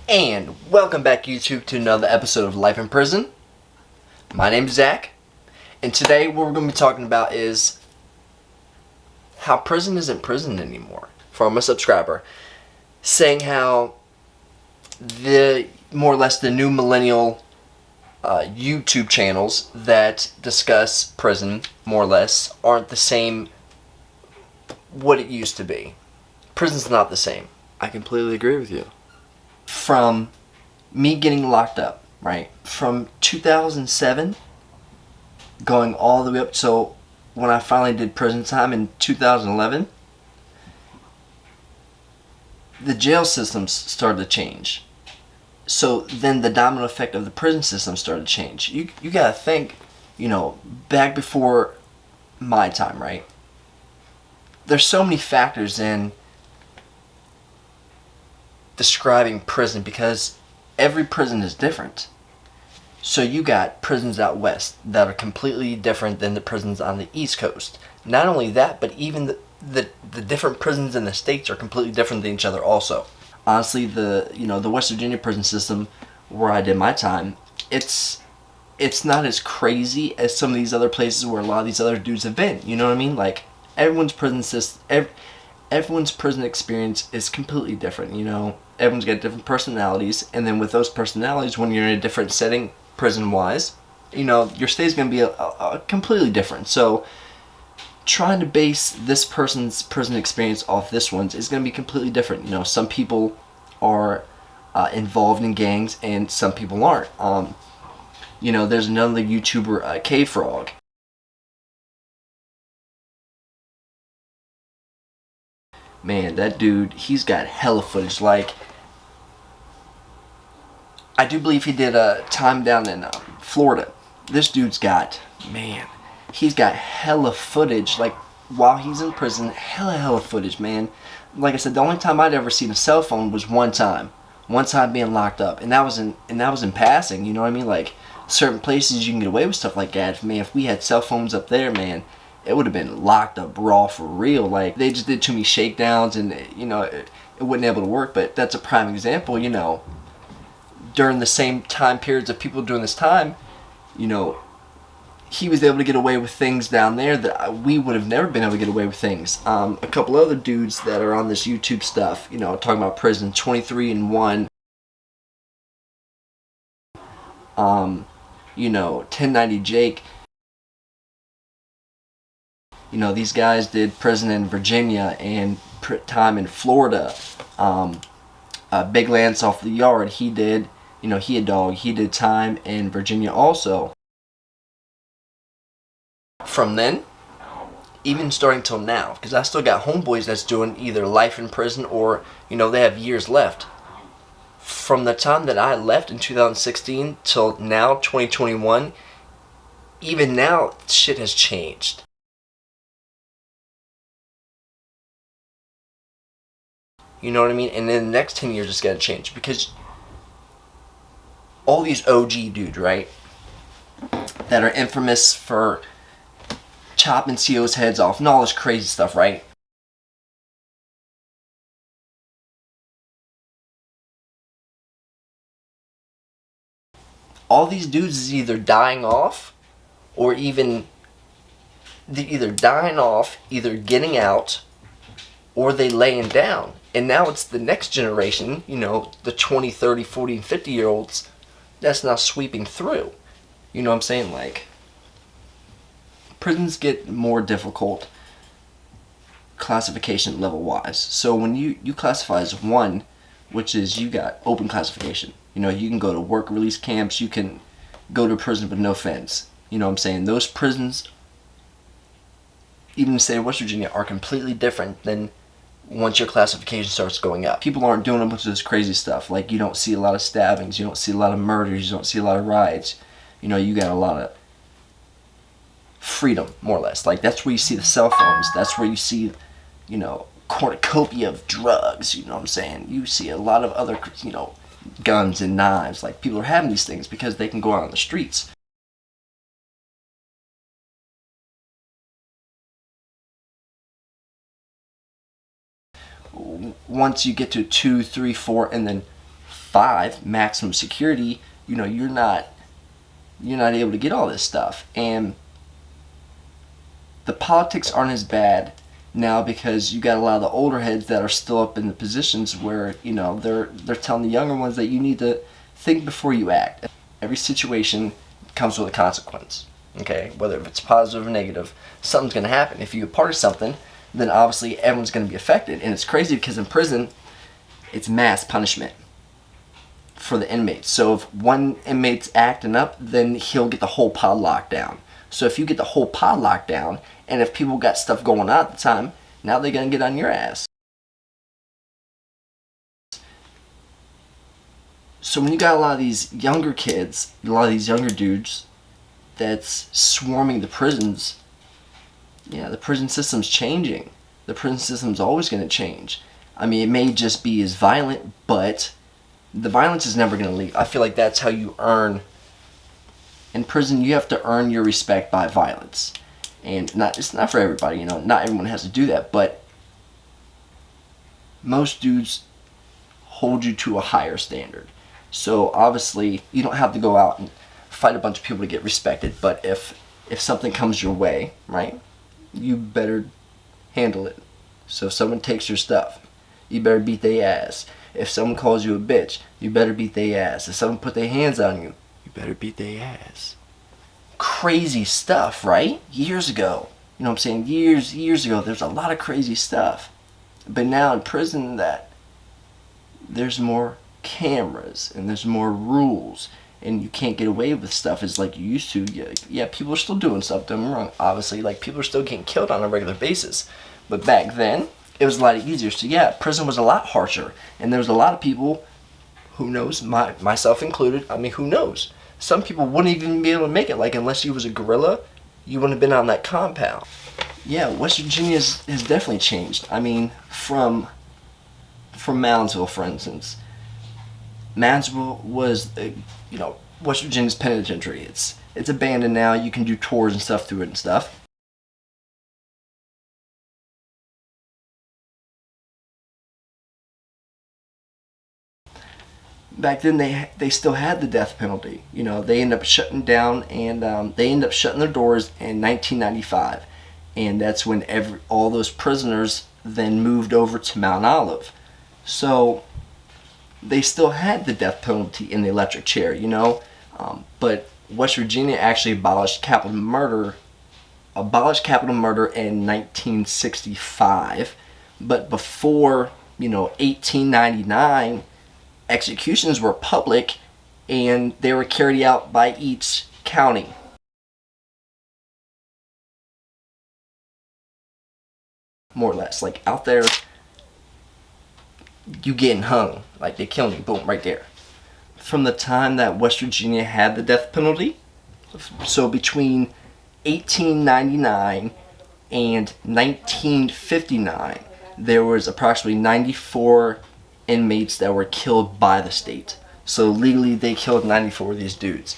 And welcome back, YouTube, to another episode of Life in Prison. My name's Zach, and today what we're going to be talking about is how prison isn't prison anymore. From a subscriber saying how the more or less the new millennial YouTube channels that discuss prison more or less aren't the same what it used to be. Prison's not the same. I completely agree with you. From me getting locked up, right? From 2007 going all the way up, so when I finally did prison time in 2011, the jail systems started to change. So then the domino effect of the prison system started to change. You gotta think, back before my time, right? There's so many factors in describing prison because every prison is different. So you got prisons out west that are completely different than the prisons on the East Coast. Not only that, but even the different prisons in the states are completely different than each other also. Honestly, the West Virginia prison system where I did my time, it's not as crazy as some of these other places where a lot of these other dudes have been. You know what I mean? Like everyone's prison system, everyone's prison experience is completely different. Everyone's got different personalities, and then with those personalities, when you're in a different setting, prison-wise, your stay's going to be a completely different. So trying to base this person's prison experience off this one's is going to be completely different. Some people are involved in gangs, and some people aren't. There's another YouTuber, K-Frog. Man, that dude, he's got hella footage. Like, I do believe he did a time down in Florida. This dude's got, he's got hella footage. Like, while he's in prison, hella footage, man. Like I said, the only time I'd ever seen a cell phone was one time being locked up, and that was in passing. You know what I mean? Like, certain places you can get away with stuff like that. Man, if we had cell phones up there, man, it would have been locked up raw for real. Like, they just did too many shakedowns, and it wasn't able to work. But that's a prime example. During the same time periods of people during this time, he was able to get away with things down there that we would have never been able to get away with things. A couple other dudes that are on this YouTube stuff, talking about prison, 23 and 1, 1090 Jake. These guys did prison in Virginia and time in Florida. Big Lance off the yard, he did, he a dog, he did time in Virginia also. From then, even starting till now, because I still got homeboys that's doing either life in prison or, they have years left. From the time that I left in 2016 till now, 2021, even now, shit has changed. You know what I mean? And in the next 10 years, it's going to change. Because all these OG dudes, right, that are infamous for chopping CO's heads off and all this crazy stuff, right? All these dudes is either dying off or they're either dying off, either getting out, or they laying down. And now it's the next generation, the 20, 30, 40, and 50-year-olds that's now sweeping through. You know what I'm saying? Like, prisons get more difficult classification level-wise. So when you classify as 1, which is you got open classification. You can go to work release camps, you can go to prison with no offense. You know what I'm saying? Those prisons, even in the state of West Virginia, are completely different than once your classification starts going up. People aren't doing a bunch of this crazy stuff. Like, you don't see a lot of stabbings, you don't see a lot of murders, you don't see a lot of riots. You got a lot of freedom, more or less. Like, that's where you see the cell phones. That's where you see, cornucopia of drugs. You know what I'm saying? You see a lot of other, guns and knives. Like, people are having these things because they can go out on the streets. Once you get to 2, 3, 4, and then 5 maximum security, you're not able to get all this stuff. And the politics aren't as bad now because you got a lot of the older heads that are still up in the positions where they're telling the younger ones that you need to think before you act. Every situation comes with a consequence. Okay, whether it's positive or negative, something's going to happen. If you're part of something, then obviously everyone's going to be affected. And it's crazy because in prison, it's mass punishment for the inmates. So if one inmate's acting up, then he'll get the whole pod locked down. So if you get the whole pod locked down, and if people got stuff going on at the time, now they're going to get on your ass. So when you got a lot of these younger kids, a lot of these younger dudes that's swarming the prisons, yeah, the prison system's changing. The prison system's always going to change. I mean, it may just be as violent, but the violence is never going to leave. I feel like that's how you earn. In prison, you have to earn your respect by violence. And it's not for everybody, not everyone has to do that, but most dudes hold you to a higher standard. So obviously, you don't have to go out and fight a bunch of people to get respected, but if something comes your way, right, you better handle it. So if someone takes your stuff, you better beat their ass. If someone calls you a bitch, you better beat their ass. If someone put their hands on you, you better beat their ass. Crazy stuff, right? Years ago. You know what I'm saying? Years ago, there's a lot of crazy stuff. But now in prison, there's more cameras and there's more rules, and you can't get away with stuff as like you used to. Yeah, people are still doing stuff, don't get me wrong. Obviously, like, people are still getting killed on a regular basis. But back then, it was a lot easier. So yeah, prison was a lot harsher. And there was a lot of people, who knows, myself included, I mean, who knows? Some people wouldn't even be able to make it. Like, unless you was a guerrilla, you wouldn't have been on that compound. Yeah, West Virginia has definitely changed. I mean, from Moundsville, for instance. Moundsville was, West Virginia's penitentiary. It's abandoned now. You can do tours and stuff through it and stuff. Back then, they still had the death penalty. They ended up shutting down, and they ended up shutting their doors in 1995, and that's when all those prisoners then moved over to Mount Olive. So they still had the death penalty in the electric chair, but West Virginia actually abolished capital murder in 1965, but before 1899. Executions were public, and they were carried out by each county. More or less. Like, out there, you getting hung. Like, they killing you. Boom, right there. From the time that West Virginia had the death penalty, so between 1899 and 1959, there was approximately 94 inmates that were killed by the state. So legally, they killed 94 of these dudes.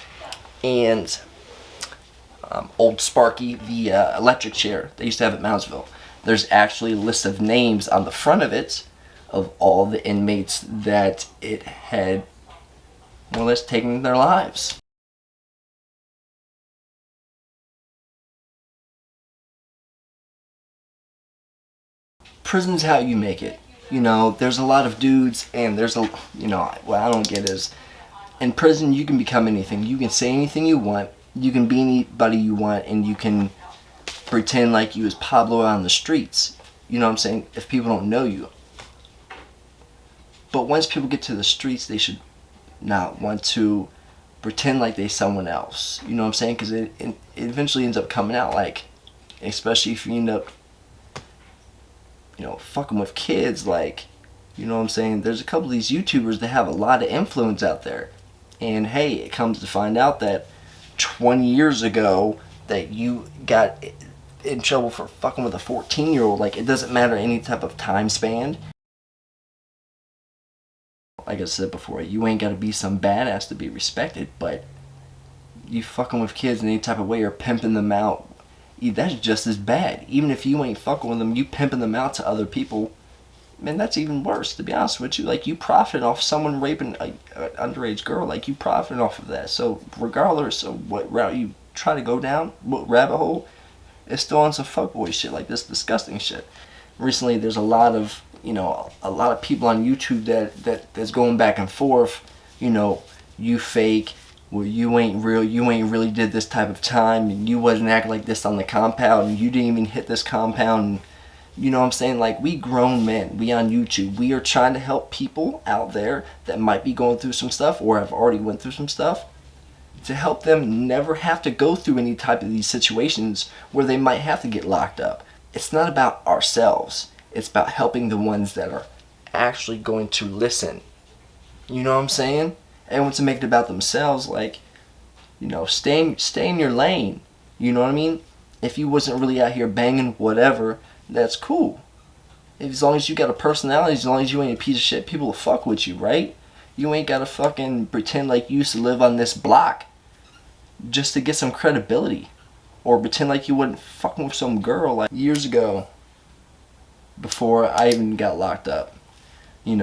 And Old Sparky, the electric chair they used to have at Moundsville, there's actually a list of names on the front of it of all the inmates that it had more or less taken their lives. Prison's how you make it. There's a lot of dudes, and there's what I don't get is, in prison, you can become anything. You can say anything you want. You can be anybody you want, and you can pretend like you was Pablo on the streets. You know what I'm saying? If people don't know you. But once people get to the streets, they should not want to pretend like they're someone else. You know what I'm saying? Because it eventually ends up coming out, like, especially if you end up fucking with kids, like, you know what I'm saying? There's a couple of these YouTubers that have a lot of influence out there. And hey, it comes to find out that 20 years ago that you got in trouble for fucking with a 14-year-old. Like, it doesn't matter any type of time span. Like I said before, you ain't gotta be some badass to be respected, but you fucking with kids in any type of way or pimping them out, that's just as bad. Even if you ain't fucking with them, you pimping them out to other people, man, that's even worse, to be honest with you. Like, you profit off someone raping an underage girl. Like, you profit off of that. So regardless of what route you try to go down, what rabbit hole, it's still on some fuckboy shit, like this disgusting shit. Recently, there's a lot of, a lot of people on YouTube that's going back and forth, you fake, well, you ain't real, you ain't really did this type of time, and you wasn't acting like this on the compound, and you didn't even hit this compound, and you know what I'm saying? Like, we grown men, we on YouTube, we are trying to help people out there that might be going through some stuff or have already went through some stuff, to help them never have to go through any type of these situations where they might have to get locked up. It's not about ourselves. It's about helping the ones that are actually going to listen. You know what I'm saying? Everyone to make it about themselves, like, stay in your lane. You know what I mean? If you wasn't really out here banging whatever, that's cool. As long as you got a personality, as long as you ain't a piece of shit, people will fuck with you, right? You ain't gotta fucking pretend like you used to live on this block just to get some credibility. Or pretend like you wasn't fucking with some girl. Like, years ago, before I even got locked up, you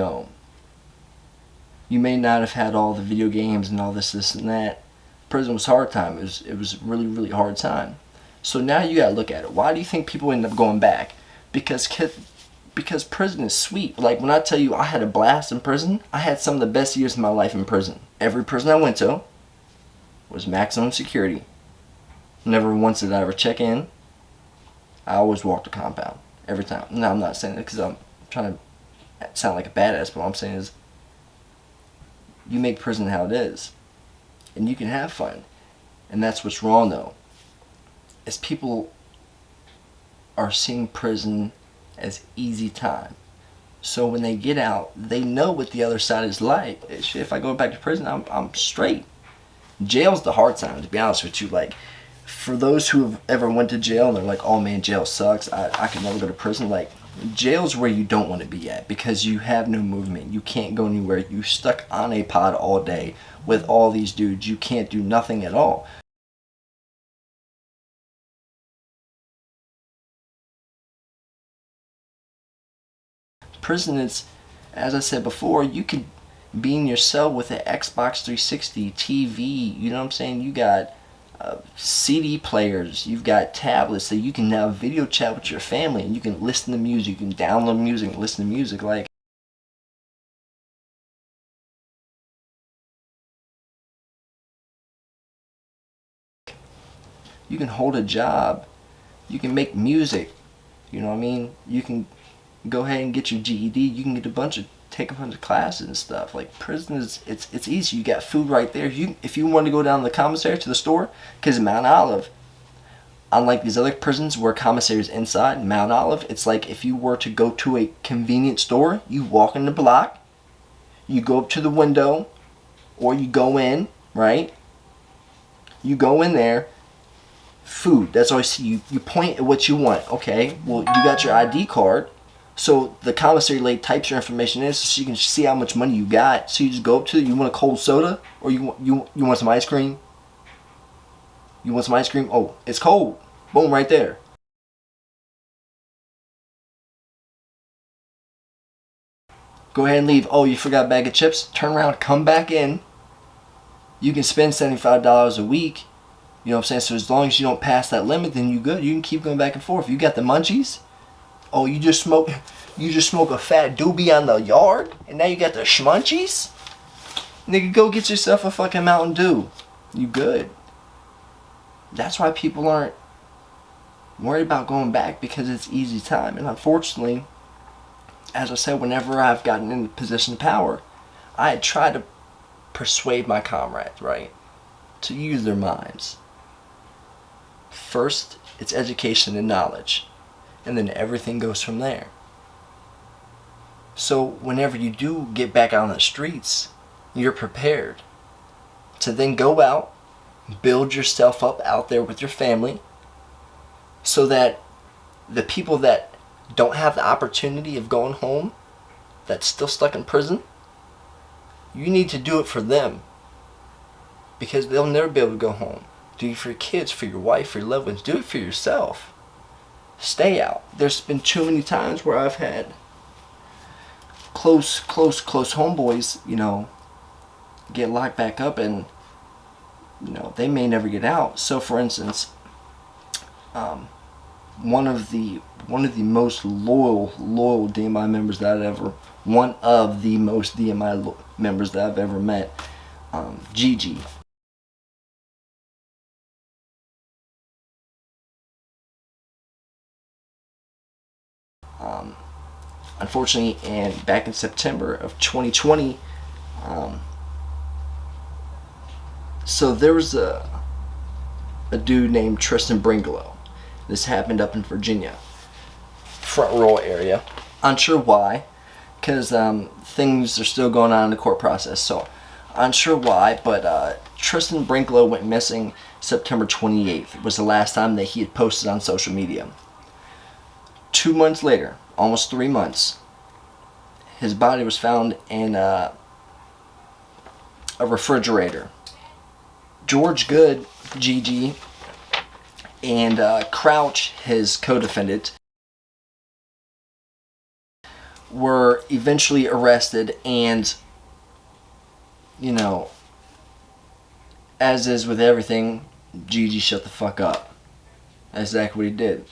may not have had all the video games and all this and that. Prison was hard time. It was really, really hard time. So now you gotta look at it. Why do you think people end up going back? Because prison is sweet. Like, when I tell you I had a blast in prison, I had some of the best years of my life in prison. Every prison I went to was maximum security. Never once did I ever check in. I always walked the compound. Every time. Now, I'm not saying that because I'm trying to sound like a badass, but what I'm saying is, you make prison how it is. And you can have fun. And that's what's wrong, though. Is people are seeing prison as easy time. So when they get out, they know what the other side is like. Shit, if I go back to prison, I'm straight. Jail's the hard time, to be honest with you. Like, for those who have ever went to jail and they're like, oh man, jail sucks, I could never go to prison. Like, jail's where you don't want to be at, because you have no movement. You can't go anywhere. You stuck on a pod all day with all these dudes. You can't do nothing at all. Prison is, as I said before, you could be in your cell with an Xbox 360 TV. You know what I'm saying? You got CD players, you've got tablets that you can now video chat with your family, and you can listen to music, you can download music and listen to music. Like, you can hold a job, you can make music, you know what I mean? You can go ahead and get your GED, you can take a bunch of classes and stuff. Like, prison is, it's easy. You got food right there. If you want to go down to the commissary, to the store, because in Mount Olive, unlike these other prisons where commissary is inside, in Mount Olive, it's like if you were to go to a convenience store, you walk in the block, you go up to the window, or you go in, right? You go in there, food, that's all I see. You point at what you want. Okay, well, you got your ID card. So the commissary lady types your information in so she can see how much money you got. So you just go up to it. You want a cold soda, or you want some ice cream? You want some ice cream? Oh, it's cold. Boom, right there. Go ahead and leave. Oh, you forgot a bag of chips? Turn around, come back in. You can spend $75 a week. You know what I'm saying? So as long as you don't pass that limit, then you good. You can keep going back and forth. You got the munchies? Oh, you just smoke a fat doobie on the yard, and now you got the schmunchies? Nigga, go get yourself a fucking Mountain Dew. You good. That's why people aren't worried about going back, because it's easy time. And unfortunately, as I said, whenever I've gotten in a position of power, I try to persuade my comrades, right, to use their minds. First, it's education and knowledge, and then everything goes from there. So whenever you do get back out on the streets, you're prepared to then go out, build yourself up out there with your family, so that the people that don't have the opportunity of going home, that's still stuck in prison, you need to do it for them, because they'll never be able to go home. Do it for your kids, for your wife, for your loved ones. Do it for yourself. Stay out. There's been too many times where I've had close homeboys, get locked back up, and they may never get out. So, for instance, one of the most loyal DMI members that I've ever met, Gigi. Unfortunately, and back in September of 2020, so there was a dude named Tristan Bringalow. This happened up in Virginia, front row area. Unsure why, because things are still going on in the court process. So, unsure why, but Tristan Bringalow went missing September 28th. It was the last time that he had posted on social media. 2 months later, almost 3 months, his body was found in a refrigerator. George Good, Gigi, and Crouch, his co-defendant, were eventually arrested, and as is with everything, Gigi shut the fuck up. That's exactly what he did.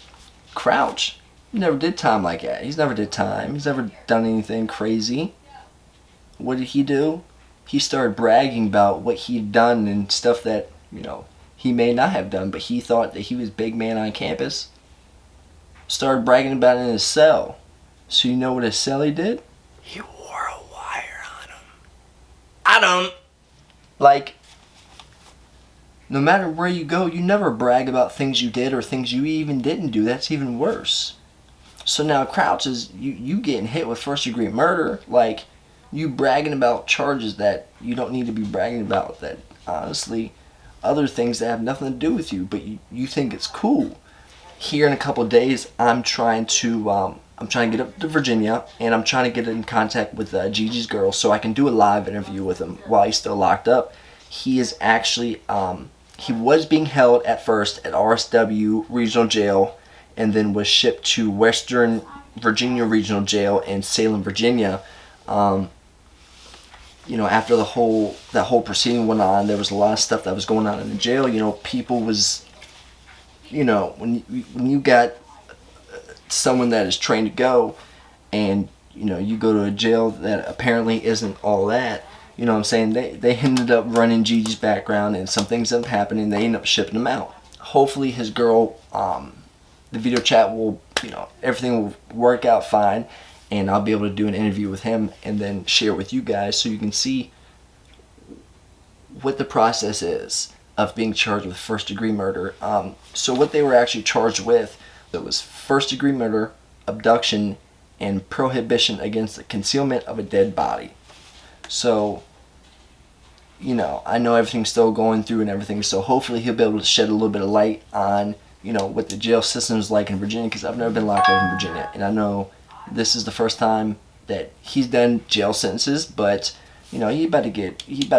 Crouch never did time like that. He's never did time. He's never done anything crazy. What did he do? He started bragging about what he'd done and stuff that, he may not have done, but he thought that he was big man on campus. Started bragging about it in his cell. So you know what his cellie did? He wore a wire on him. I don't. Like, no matter where you go, you never brag about things you did or things you even didn't do. That's even worse. So now Crouch is, you getting hit with first degree murder. Like, you bragging about charges that you don't need to be bragging about, that honestly, other things that have nothing to do with you, but you think it's cool. Here in a couple of days, I'm trying to get up to Virginia, and I'm trying to get in contact with Gigi's girl so I can do a live interview with him while he's still locked up. He is actually, he was being held at first at RSW Regional Jail, and then was shipped to Western Virginia Regional Jail in Salem, Virginia. After that whole proceeding went on, there was a lot of stuff that was going on in the jail. People was, when you got someone that is trained to go, and you go to a jail that apparently isn't all that. You know what I'm saying? They ended up running Gigi's background, and some things ended up happening. They ended up shipping him out. Hopefully his girl, the video chat will, everything will work out fine, and I'll be able to do an interview with him and then share it with you guys so you can see what the process is of being charged with first degree murder. So what they were actually charged with, it was first degree murder, abduction, and prohibition against the concealment of a dead body. So, I know everything's still going through and everything, so hopefully he'll be able to shed a little bit of light on, what the jail system is like in Virginia, because I've never been locked up in Virginia, and I know this is the first time that he's done jail sentences, but, he about to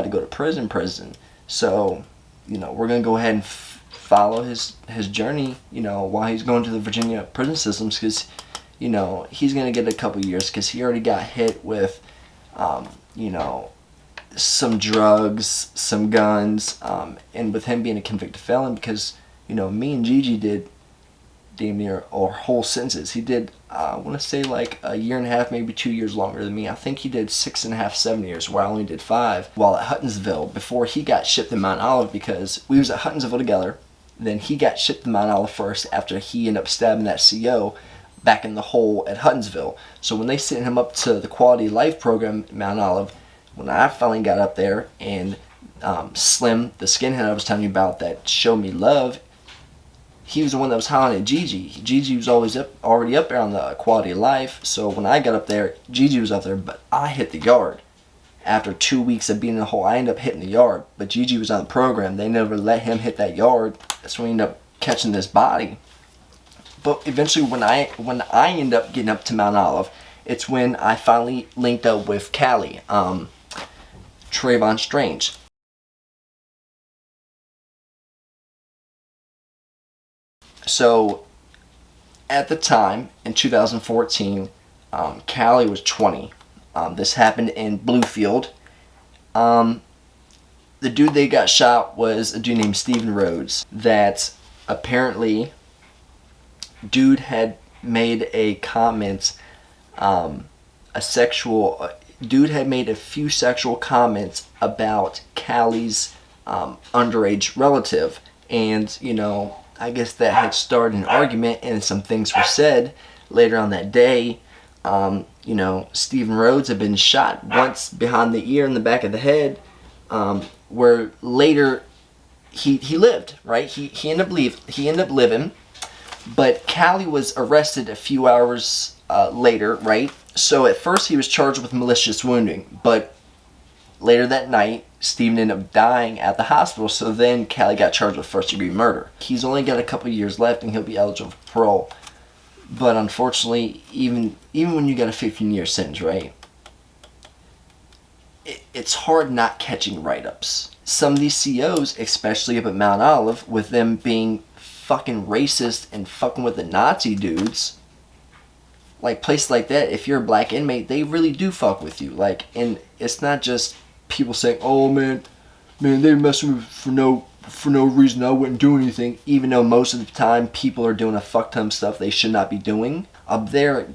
go to prison. So, we're going to go ahead and follow his journey, while he's going to the Virginia prison systems, because, he's going to get a couple years, because he already got hit with, some drugs, some guns, and with him being a convicted felon, because, me and Gigi did damn near our whole sentences. He did, I want to say like a year and a half, maybe 2 years longer than me. I think he did 6.5, 7 years, where I only did 5 while at Huttonsville before he got shipped to Mount Olive, because we was at Huttonsville together. Then he got shipped to Mount Olive first after he ended up stabbing that CO back in the hole at Huttonsville. So when they sent him up to the Quality Life program at Mount Olive, when I finally got up there, and Slim, the skinhead I was telling you about that showed me love, he was the one that was hollering at Gigi. Gigi was already up there on the Quality of Life. So when I got up there, Gigi was up there, but I hit the yard. After 2 weeks of being in the hole, I ended up hitting the yard. But Gigi was on the program. They never let him hit that yard. That's when he ended up catching this body. But eventually, when I end up getting up to Mount Olive, it's when I finally linked up with Callie, Trayvon Strange. So, at the time, in 2014, Callie was 20. This happened in Bluefield. The dude they got shot was a dude named Stephen Rhodes. That apparently, dude had made a comment, a sexual. Dude had made a few sexual comments about Callie's underage relative, and I guess that had started an argument, and some things were said later on that day. Stephen Rhodes had been shot once behind the ear and the back of the head, where later he lived, right? He ended up living, but Callie was arrested a few hours later, right? So at first he was charged with malicious wounding, but later that night, Stephen ended up dying at the hospital, so then Callie got charged with first-degree murder. He's only got a couple years left, and he'll be eligible for parole. But unfortunately, even when you got a 15-year sentence, right, it's hard not catching write-ups. Some of these COs, especially up at Mount Olive, with them being fucking racist and fucking with the Nazi dudes, like places like that, if you're a black inmate, they really do fuck with you. Like, and it's not just people saying, "Oh man, they messing with me for no reason. I wouldn't do anything," even though most of the time people are doing a fuck ton of stuff they should not be doing. Up there,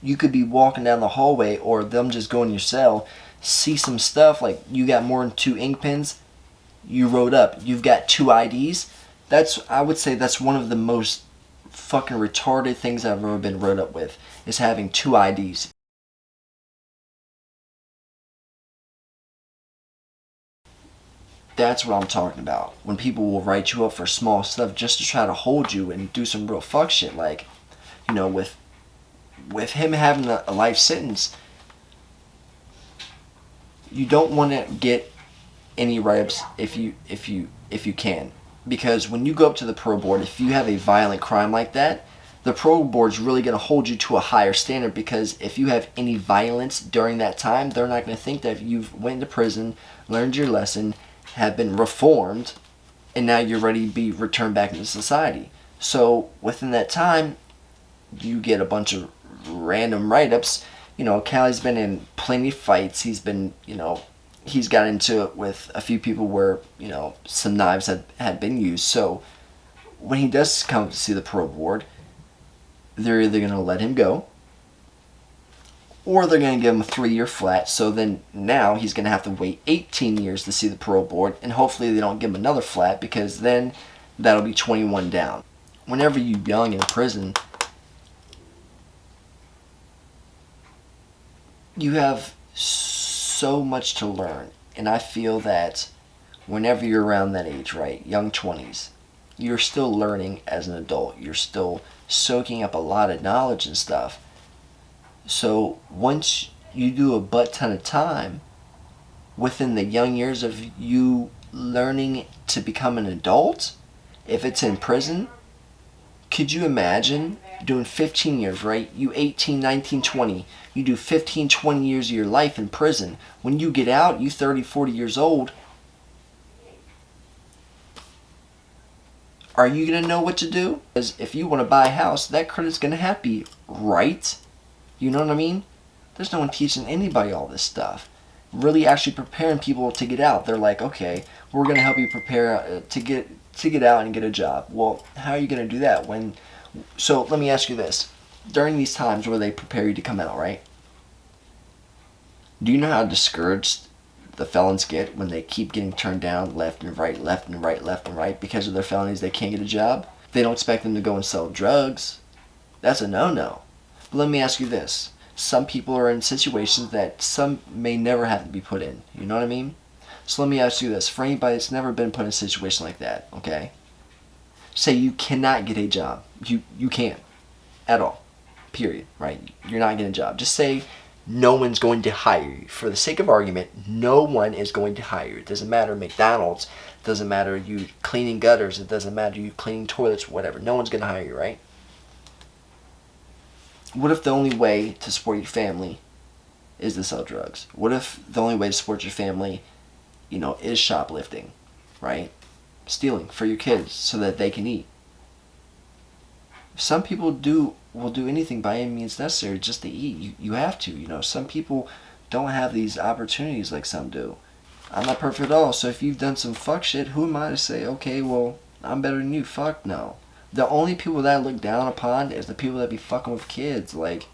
you could be walking down the hallway, or them just go in your cell, see some stuff like you got more than 2 ink pens, you wrote up. You've got 2 IDs. I would say that's one of the most fucking retarded things I've ever been wrote up with, is having 2 IDs. That's what I'm talking about. When people will write you up for small stuff just to try to hold you and do some real fuck shit. Like, with him having a life sentence, you don't want to get any write-ups if you can. Because when you go up to the parole board, if you have a violent crime like that, the parole board's really going to hold you to a higher standard, because if you have any violence during that time, they're not going to think that you've went to prison, learned your lesson, have been reformed, and now you're ready to be returned back into society. So within that time, you get a bunch of random write-ups. Callie's been in plenty of fights. He's been, he's got into it with a few people where, some knives had been used. So when he does come to see the parole board, they're either going to let him go, or they're going to give him a 3-year flat. So then now he's going to have to wait 18 years to see the parole board, and hopefully they don't give him another flat, because then that'll be 21 down. Whenever you're young in prison, you have so much to learn. And I feel that whenever you're around that age, right, young 20s, you're still learning as an adult. You're still soaking up a lot of knowledge and stuff. So once you do a butt ton of time, within the young years of you learning to become an adult, if it's in prison, could you imagine doing 15 years, right? You 18, 19, 20. You do 15, 20 years of your life in prison. When you get out, you 30, 40 years old. Are you going to know what to do? Because if you want to buy a house, that credit's going to have to be right. You know what I mean? There's no one teaching anybody all this stuff. Really actually preparing people to get out. They're like, okay, we're going to help you prepare to get out and get a job. Well, how are you going to do that? So let me ask you this. During these times where they prepare you to come out, right? Do you know how discouraged the felons get when they keep getting turned down left and right, left and right, left and right because of their felonies? They can't get a job. They don't expect them to go and sell drugs. That's a no-no. But let me ask you this. Some people are in situations that some may never have to be put in. You know what I mean? So let me ask you this. For anybody that's never been put in a situation like that, okay? Say you cannot get a job. You can't. At all. Period. Right? You're not getting a job. Just say no one's going to hire you. For the sake of argument, no one is going to hire you. It doesn't matter McDonald's. It doesn't matter you cleaning gutters. It doesn't matter you cleaning toilets, whatever. No one's going to hire you, right? What if the only way to support your family is to sell drugs? What if the only way to support your family, is shoplifting, right? Stealing for your kids so that they can eat. Some people will do anything by any means necessary just to eat. You have to. Some people don't have these opportunities like some do. I'm not perfect at all, so if you've done some fuck shit, who am I to say, okay, well, I'm better than you? Fuck no. The only people that I look down upon is the people that be fucking with kids, like,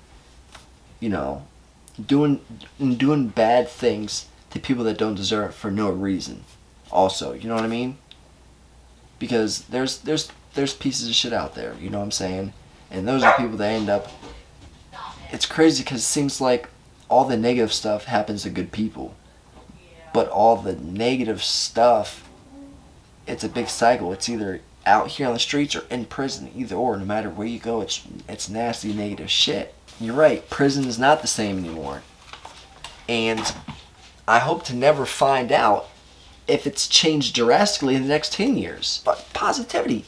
you know, doing bad things to people that don't deserve it for no reason. Also, you know what I mean? Because there's pieces of shit out there, you know what I'm saying? And those are people that end up. It's crazy because it seems like all the negative stuff happens to good people, but all the negative stuff, it's a big cycle. It's either out here on the streets or in prison, either or. No matter where you go, it's nasty negative shit. You're right, prison is not the same anymore, and I hope to never find out if it's changed drastically in the next 10 years. But positivity.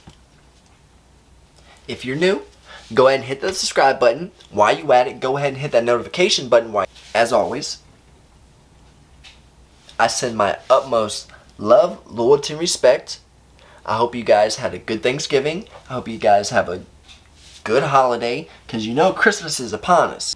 If you're new, go ahead and hit the subscribe button. While you at it, go ahead and hit that notification button. As always, I send my utmost love, loyalty, and respect. I hope you guys had a good Thanksgiving. I hope you guys have a good holiday, because you know Christmas is upon us.